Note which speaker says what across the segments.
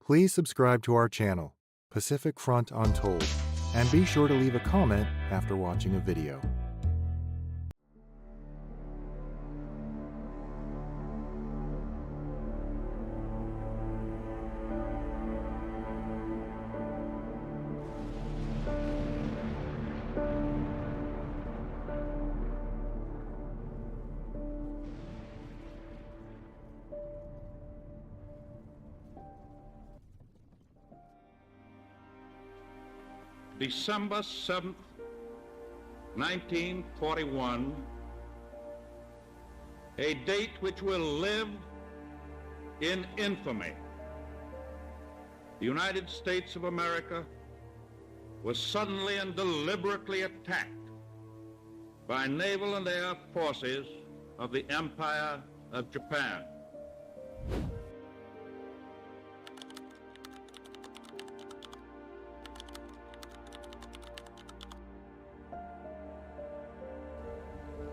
Speaker 1: Please subscribe to our channel, Pacific Front Untold, and be sure to leave a comment after watching a video.
Speaker 2: December 7th, 1941, a date which will live in infamy. The United States of America was suddenly and deliberately attacked by naval and air forces of the Empire of Japan.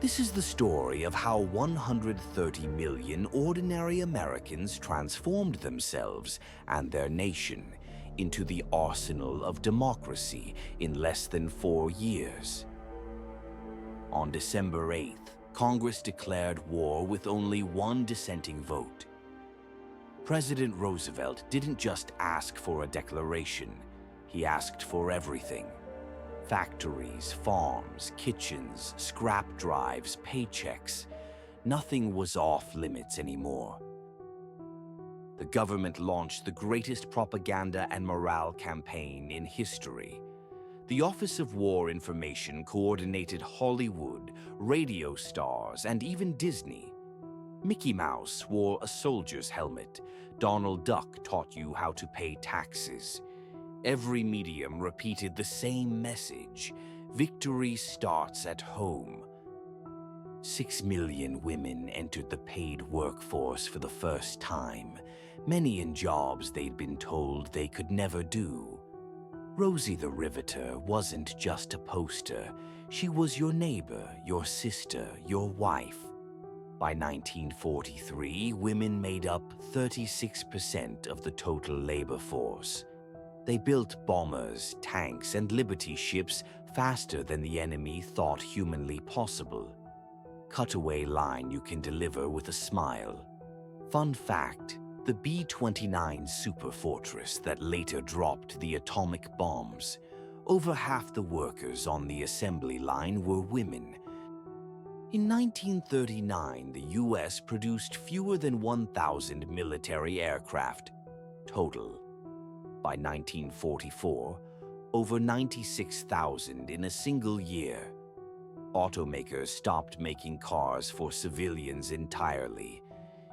Speaker 3: This is the story of how 130 million ordinary Americans transformed themselves and their nation into the arsenal of democracy in less than 4 years. On December 8th, Congress declared war with only one dissenting vote. President Roosevelt didn't just ask for a declaration, he asked for everything. Factories, farms, kitchens, scrap drives, paychecks. Nothing was off limits anymore. The government launched the greatest propaganda and morale campaign in history. The Office of War Information coordinated Hollywood, radio stars, and even Disney. Mickey Mouse wore a soldier's helmet. Donald Duck taught you how to pay taxes. Every medium repeated the same message: victory starts at home. 6 million women entered the paid workforce for the first time, many in jobs they'd been told they could never do. Rosie the Riveter wasn't just a poster. She was your neighbor, your sister, your wife. By 1943, women made up 36% of the total labor force. They built bombers, tanks, and Liberty ships faster than the enemy thought humanly possible. Cutaway line you can deliver with a smile. Fun fact, the B-29 superfortress that later dropped the atomic bombs, over half the workers on the assembly line were women. In 1939, the U.S. produced fewer than 1,000 military aircraft total. By 1944, over 96,000 in a single year. Automakers stopped making cars for civilians entirely.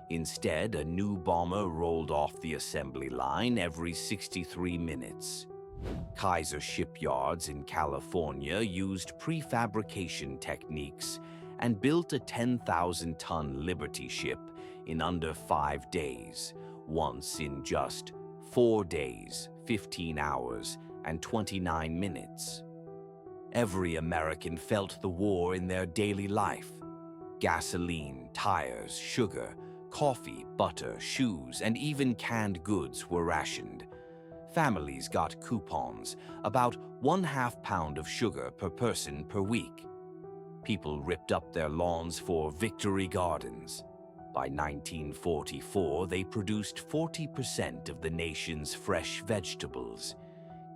Speaker 3: Instead, a new bomber rolled off the assembly line every 63 minutes. Kaiser shipyards in California used prefabrication techniques and built a 10,000-ton Liberty ship in under 5 days, once in just 4 days, 15 hours, and 29 minutes. Every American felt the war in their daily life. Gasoline, tires, sugar, coffee, butter, shoes, and even canned goods were rationed. Families got coupons, about 1/2 pound of sugar per person per week. People ripped up their lawns for victory gardens. By 1944, they produced 40% of the nation's fresh vegetables.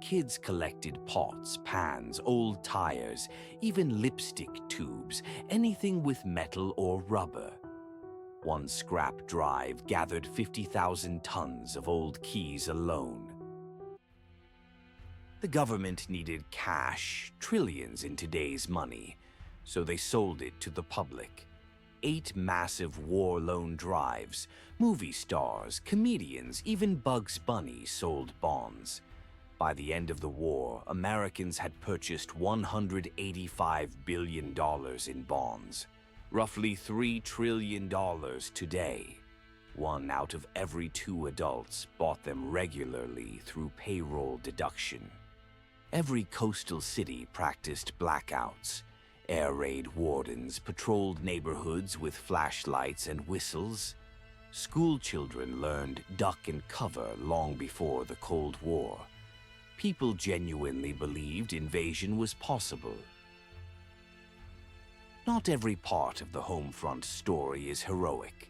Speaker 3: Kids collected pots, pans, old tires, even lipstick tubes, anything with metal or rubber. One scrap drive gathered 50,000 tons of old keys alone. The government needed cash, trillions in today's money, so they sold it to the public. 8 massive war loan drives. Movie stars, comedians, even Bugs Bunny sold bonds. By the end of the war, Americans had purchased $185 billion in bonds, roughly $3 trillion today. 1 out of every 2 adults bought them regularly through payroll deduction. Every coastal city practiced blackouts. Air raid wardens patrolled neighborhoods with flashlights and whistles. School children learned duck and cover long before the Cold War. People genuinely believed invasion was possible. Not every part of the Homefront story is heroic.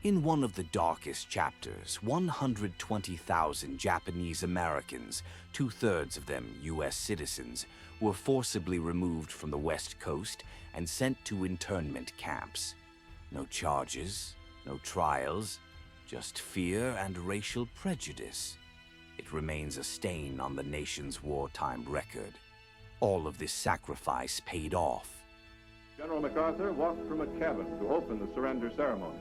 Speaker 3: In one of the darkest chapters, 120,000 Japanese Americans, 2/3 of them U.S. citizens, were forcibly removed from the West Coast and sent to internment camps. No charges, no trials, just fear and racial prejudice. It remains a stain on the nation's wartime record. All of this sacrifice paid off.
Speaker 4: General MacArthur walked from a cabin to open the surrender ceremony.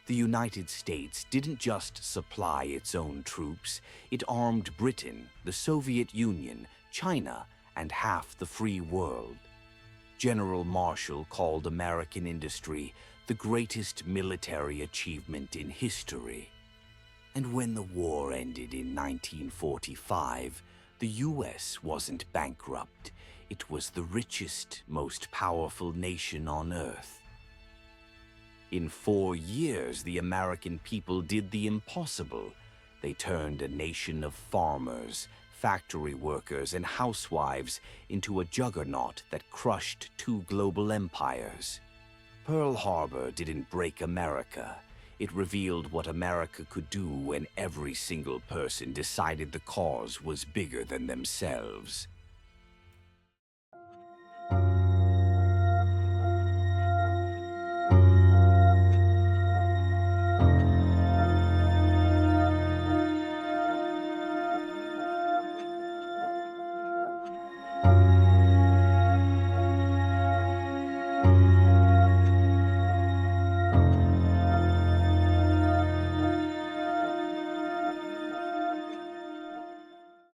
Speaker 3: The United States didn't just supply its own troops, it armed Britain, the Soviet Union, China, and half the free world. General Marshall called American industry the greatest military achievement in history. And when the war ended in 1945, the US wasn't bankrupt. It was the richest, most powerful nation on Earth. In 4 years, the American people did the impossible. They turned a nation of farmers, factory workers, and housewives into a juggernaut that crushed 2 global empires. Pearl Harbor didn't break America. It revealed what America could do when every single person decided the cause was bigger than themselves.